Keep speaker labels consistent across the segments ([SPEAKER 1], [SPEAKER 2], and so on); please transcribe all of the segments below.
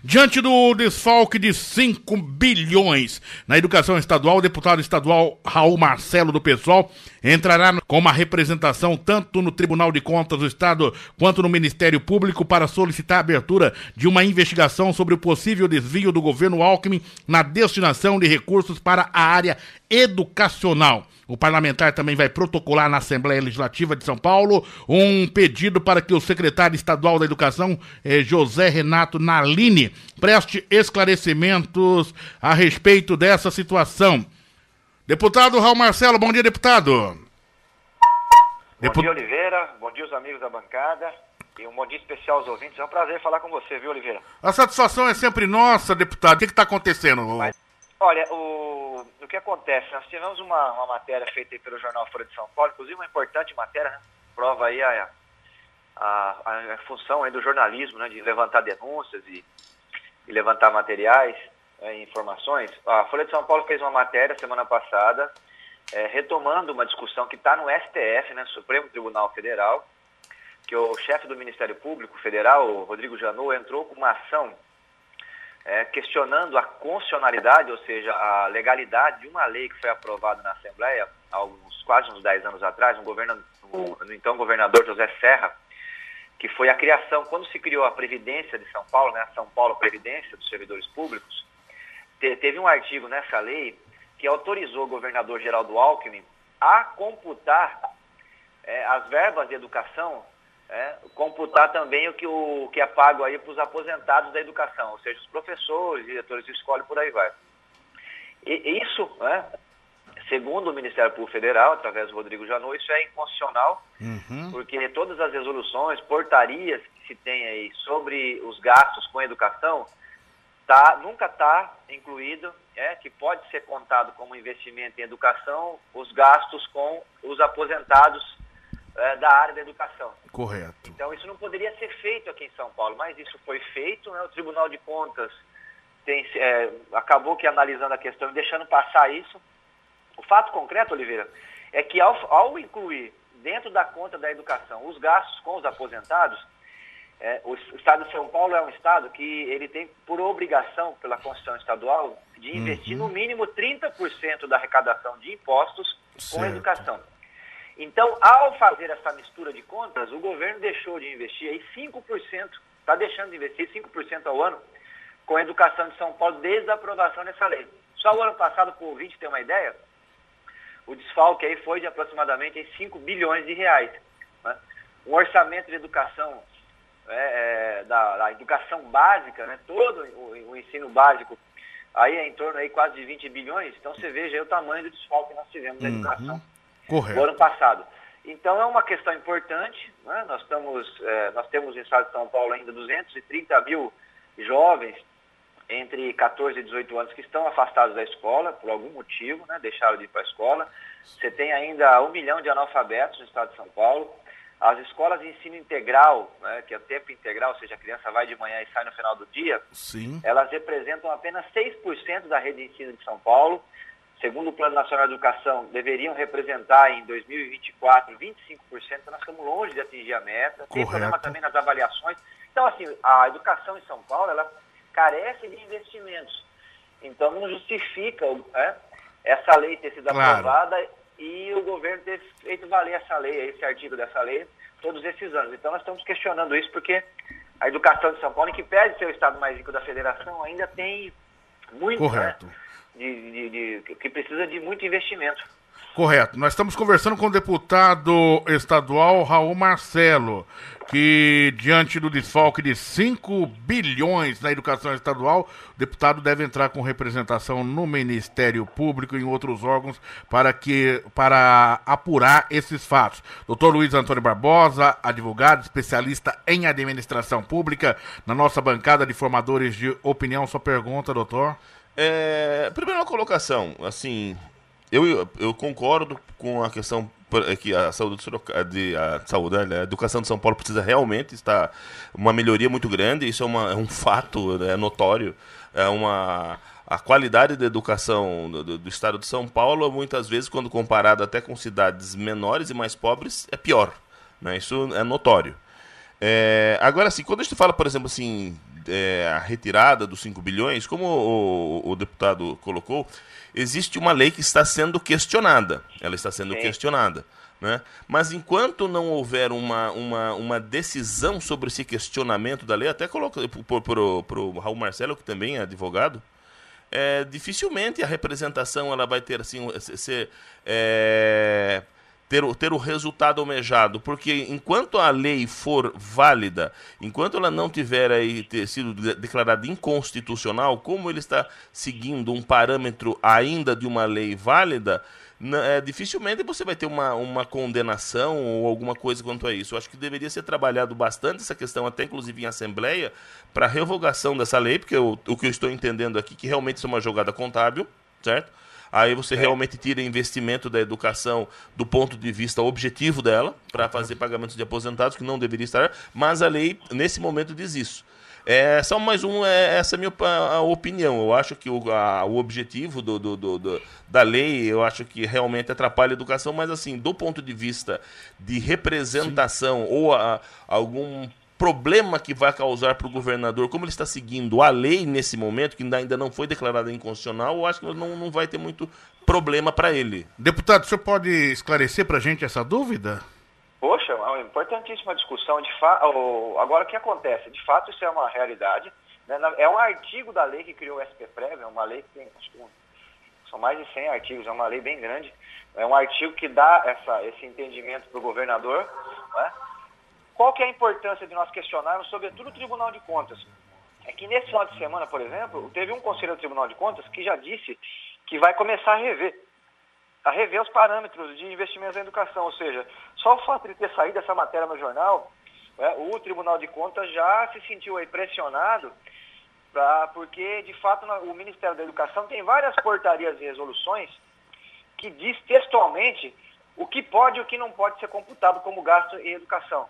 [SPEAKER 1] Diante do desfalque de 5 bilhões na educação estadual, o deputado estadual Raul Marcelo do PSOL entrará com uma representação tanto no Tribunal de Contas do Estado quanto no Ministério Público para solicitar a abertura de uma investigação sobre o possível desvio do governo Alckmin na destinação de recursos para a área educacional. O parlamentar também vai protocolar na Assembleia Legislativa de São Paulo um pedido para que o secretário estadual da Educação, José Renato Nalini, preste esclarecimentos a respeito dessa situação. Deputado Raul Marcelo, bom dia, deputado.
[SPEAKER 2] Bom dia, Oliveira. Bom dia, os amigos da bancada. E um bom dia especial aos ouvintes. É um prazer falar com você, viu, Oliveira?
[SPEAKER 1] A satisfação é sempre nossa, deputado. O que está acontecendo?
[SPEAKER 2] Olha, o que acontece? Nós tivemos uma matéria feita aí pelo jornal Folha de São Paulo, inclusive uma importante matéria, né? Prova aí a função aí do jornalismo, né? De levantar denúncias e levantar materiais, informações. A Folha de São Paulo fez uma matéria semana passada, retomando uma discussão que está no STF, né? Supremo Tribunal Federal, que o chefe do Ministério Público Federal, o Rodrigo Janot, entrou com uma ação questionando a constitucionalidade, ou seja, a legalidade de uma lei que foi aprovada na Assembleia há quase uns 10 anos atrás, no então governador José Serra, que foi a criação, quando se criou a Previdência de São Paulo, né, a São Paulo Previdência dos Servidores Públicos, teve um artigo nessa lei que autorizou o governador Geraldo Alckmin a computar as verbas de educação, computar também o que é pago aí para os aposentados da educação, ou seja, os professores, diretores de escola e por aí vai. E isso, segundo o Ministério Público Federal, através do Rodrigo Janot, isso é inconstitucional, porque todas as resoluções, portarias que se tem aí sobre os gastos com a educação, nunca está incluído, que pode ser contado como investimento em educação, os gastos com os aposentados da área da educação.
[SPEAKER 1] Correto.
[SPEAKER 2] Então isso não poderia ser feito aqui em São Paulo, mas isso foi feito, né? O Tribunal de Contas acabou que analisando a questão e deixando passar isso. O fato concreto, Oliveira, é que ao incluir dentro da conta da educação os gastos com os aposentados, o Estado de São Paulo é um Estado que ele tem por obrigação, pela Constituição Estadual, de investir no mínimo 30% da arrecadação de impostos com a educação. Então, ao fazer essa mistura de contas, o governo deixou de investir aí 5%, está deixando de investir 5% ao ano com a educação de São Paulo desde a aprovação dessa lei. Só o ano passado, para o ouvinte ter uma ideia, o desfalque aí foi de aproximadamente 5 bilhões de reais. Né? Um orçamento de educação, da educação básica, né? Todo o ensino básico, aí é em torno aí quase de 20 bilhões, então você veja aí o tamanho do desfalque que nós tivemos na educação.
[SPEAKER 1] Correto.
[SPEAKER 2] Do ano passado. Então é uma questão importante, né? Nós temos no estado de São Paulo ainda 230 mil jovens entre 14 e 18 anos que estão afastados da escola por algum motivo, né? Deixaram de ir para a escola. Você tem ainda 1 milhão de analfabetos no estado de São Paulo. As escolas de ensino integral, né? Que é tempo integral, ou seja, a criança vai de manhã e sai no final do dia,
[SPEAKER 1] sim,
[SPEAKER 2] elas representam apenas 6% da rede de ensino de São Paulo. Segundo o Plano Nacional de Educação, deveriam representar em 2024 25%, então nós estamos longe de atingir a meta. Tem problema também nas avaliações. Então, assim, a educação em São Paulo, ela carece de investimentos. Então, não justifica essa lei ter sido aprovada e o governo ter feito valer essa lei, esse artigo dessa lei, todos esses anos. Então, nós estamos questionando isso porque a educação de São Paulo, que pede ser o estado mais rico da federação, ainda tem muito, que precisa de muito investimento.
[SPEAKER 1] Correto. Nós estamos conversando com o deputado estadual Raul Marcelo, que diante do desfalque de 5 bilhões na educação estadual, o deputado deve entrar com representação no Ministério Público e em outros órgãos para apurar esses fatos. Doutor Luiz Antônio Barbosa, advogado, especialista em administração pública, na nossa bancada de formadores de opinião. Sua pergunta, doutor?
[SPEAKER 3] Primeira colocação, assim, eu concordo com a questão que a a educação de São Paulo precisa realmente estar uma melhoria muito grande. Isso é um fato, notório. A qualidade da educação do estado de São Paulo, muitas vezes, quando comparado até com cidades menores e mais pobres, é pior, né? Isso é notório. Agora, assim, quando a gente fala, por exemplo, assim, a retirada dos 5 bilhões, como o deputado colocou, existe uma lei que está sendo questionada. Ela está sendo questionada. Né? Mas enquanto não houver uma decisão sobre esse questionamento da lei, até coloco para o Raul Marcelo, que também é advogado, dificilmente a representação ela vai ter assim, ter o resultado almejado, porque enquanto a lei for válida, enquanto ela não tiver sido declarada inconstitucional, como ele está seguindo um parâmetro ainda de uma lei válida, dificilmente você vai ter uma condenação ou alguma coisa quanto a isso. Eu acho que deveria ser trabalhado bastante essa questão, até inclusive em Assembleia, para a revogação dessa lei, porque o que eu estou entendendo aqui, que realmente isso é uma jogada contábil, certo? Aí você realmente tira investimento da educação do ponto de vista objetivo dela, para fazer pagamentos de aposentados, que não deveria estar, mas a lei, nesse momento, diz isso. Só mais essa é a minha opinião. Eu acho que o objetivo da lei, eu acho que realmente atrapalha a educação, mas assim, do ponto de vista de representação ou algum problema que vai causar para o governador, como ele está seguindo a lei nesse momento, que ainda não foi declarada inconstitucional, eu acho que não vai ter muito problema para ele.
[SPEAKER 1] Deputado, o senhor pode esclarecer para a gente essa dúvida?
[SPEAKER 2] Poxa, é uma importantíssima discussão. Agora, o que acontece? De fato, isso é uma realidade. Né? É um artigo da lei que criou o SPPrev, é uma lei que tem, acho que são mais de 100 artigos, é uma lei bem grande. É um artigo que dá esse entendimento para o governador. Né? Qual que é a importância de nós questionarmos, sobretudo o Tribunal de Contas? É que nesse final de semana, por exemplo, teve um conselheiro do Tribunal de Contas que já disse que vai começar a rever os parâmetros de investimentos na educação, ou seja, só o fato de ter saído essa matéria no jornal, o Tribunal de Contas já se sentiu aí pressionado, porque, de fato, o Ministério da Educação tem várias portarias e resoluções que diz textualmente o que pode e o que não pode ser computado como gasto em educação.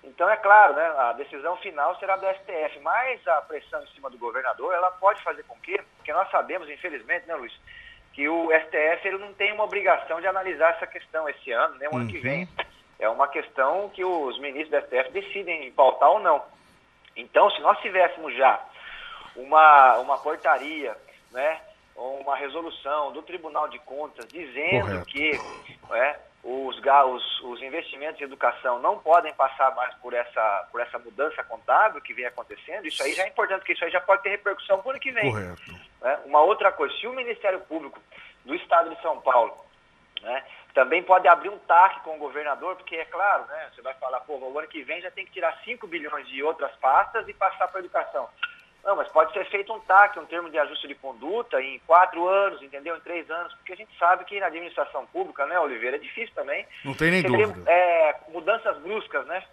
[SPEAKER 2] Então, é claro, né, a decisão final será do STF, mas a pressão em cima do governador, ela pode fazer com que, porque nós sabemos, infelizmente, né, Luiz, que o STF ele não tem uma obrigação de analisar essa questão esse ano, nem o ano que vem. É uma questão que os ministros do STF decidem pautar ou não. Então, se nós tivéssemos já uma portaria, né, ou uma resolução do Tribunal de Contas dizendo que os investimentos em educação não podem passar mais por essa mudança contábil que vem acontecendo, isso aí já é importante, porque isso aí já pode ter repercussão para o ano que vem.
[SPEAKER 1] Correto.
[SPEAKER 2] Uma outra coisa, se o Ministério Público do Estado de São Paulo, né, também pode abrir um TAC com o governador, porque é claro, né, você vai falar, o ano que vem já tem que tirar 5 bilhões de outras pastas e passar para a educação. Não, mas pode ser feito um TAC, um termo de ajuste de conduta, em 4 anos, entendeu? Em 3 anos, porque a gente sabe que na administração pública, né, Oliveira, é difícil também.
[SPEAKER 1] Não tem nem dúvida.
[SPEAKER 2] Mudanças bruscas, né?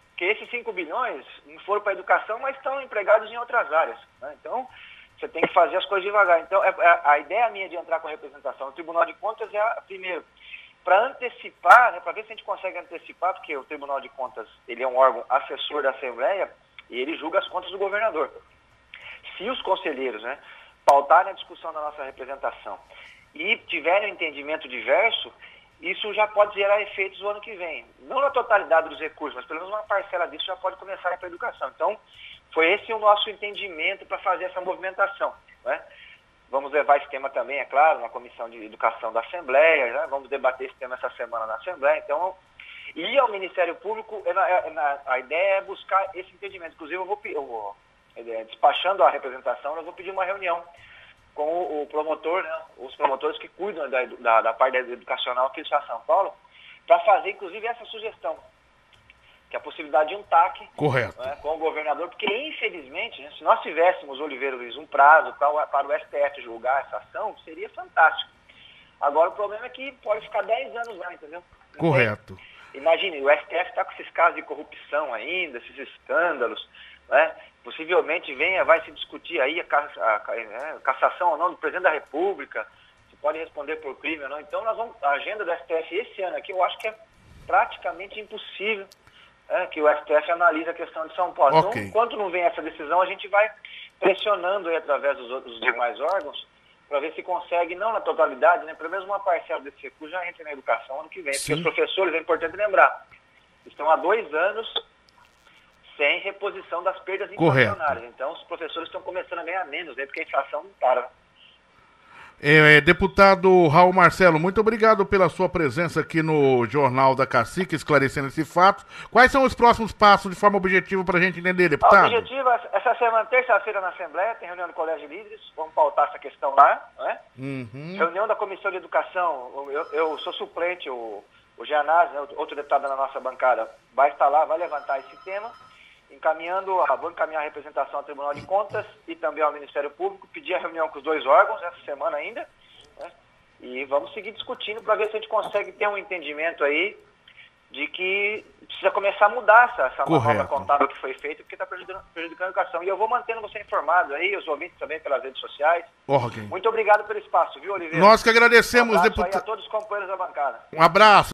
[SPEAKER 2] Porque esses 5 bilhões não foram para a educação, mas estão empregados em outras áreas, né? Então, você tem que fazer as coisas devagar. Então, a ideia minha de entrar com a representação no Tribunal de Contas primeiro, para antecipar, né, para ver se a gente consegue antecipar, porque o Tribunal de Contas ele é um órgão assessor da Assembleia e ele julga as contas do governador. Se os conselheiros, né, pautarem a discussão da nossa representação e tiverem um entendimento diverso, isso já pode gerar efeitos no ano que vem. Não na totalidade dos recursos, mas pelo menos uma parcela disso já pode começar a ir para a educação. Então, foi esse o nosso entendimento para fazer essa movimentação, né? Vamos levar esse tema também, é claro, na Comissão de Educação da Assembleia, né? Vamos debater esse tema essa semana na Assembleia. Então, e ao Ministério Público, a ideia é buscar esse entendimento. Inclusive, despachando a representação, eu vou pedir uma reunião com o promotor, né, os promotores que cuidam da parte educacional aqui do Estado de São Paulo, para fazer, inclusive, essa sugestão, que é a possibilidade de um TAC, né, com o governador, porque, infelizmente, né, se nós tivéssemos, Oliveira Luiz, um prazo para o STF julgar essa ação, seria fantástico. Agora, o problema é que pode ficar 10 anos lá, entendeu?
[SPEAKER 1] Correto.
[SPEAKER 2] Imagine, o STF está com esses casos de corrupção ainda, esses escândalos, né? Possivelmente vai se discutir aí a cassação ou não do presidente da República, se pode responder por crime ou não. Então, a agenda do STF esse ano aqui, eu acho que é praticamente impossível que o STF analise a questão de São Paulo. Okay. Então, enquanto não vem essa decisão, a gente vai pressionando aí através dos demais órgãos para ver se consegue, não na totalidade, né, pelo menos uma parcela desse recurso já entra na educação ano que vem. Sim. Porque os professores, é importante lembrar, estão há 2 anos sem reposição das perdas
[SPEAKER 1] Correto.
[SPEAKER 2] inflacionárias. Então, os professores estão começando a ganhar menos, né, porque a inflação não para.
[SPEAKER 1] Deputado Raul Marcelo, muito obrigado pela sua presença aqui no Jornal da Cacique, esclarecendo esse fato. Quais são os próximos passos, de forma objetiva, para a gente entender, deputado?
[SPEAKER 2] O objetivo, essa semana, terça-feira, na Assembleia, tem reunião do Colégio de Líderes, vamos pautar essa questão lá, né? Reunião da Comissão de Educação, eu sou suplente, o Gianazzi, né, outro deputado da nossa bancada, vai estar lá, vai levantar esse tema, vou encaminhar a representação ao Tribunal de Contas e também ao Ministério Público, pedir a reunião com os dois órgãos essa semana ainda, né? E vamos seguir discutindo para ver se a gente consegue ter um entendimento aí de que precisa começar a mudar essa nova contábil que foi feita, porque está prejudicando a educação. E eu vou mantendo você informado aí, os ouvintes também pelas redes sociais.
[SPEAKER 1] Okay.
[SPEAKER 2] Muito obrigado pelo espaço, viu, Oliveira?
[SPEAKER 1] Nós que agradecemos,
[SPEAKER 2] um abraço
[SPEAKER 1] deputado.
[SPEAKER 2] aí a todos os companheiros da bancada.
[SPEAKER 1] Um abraço.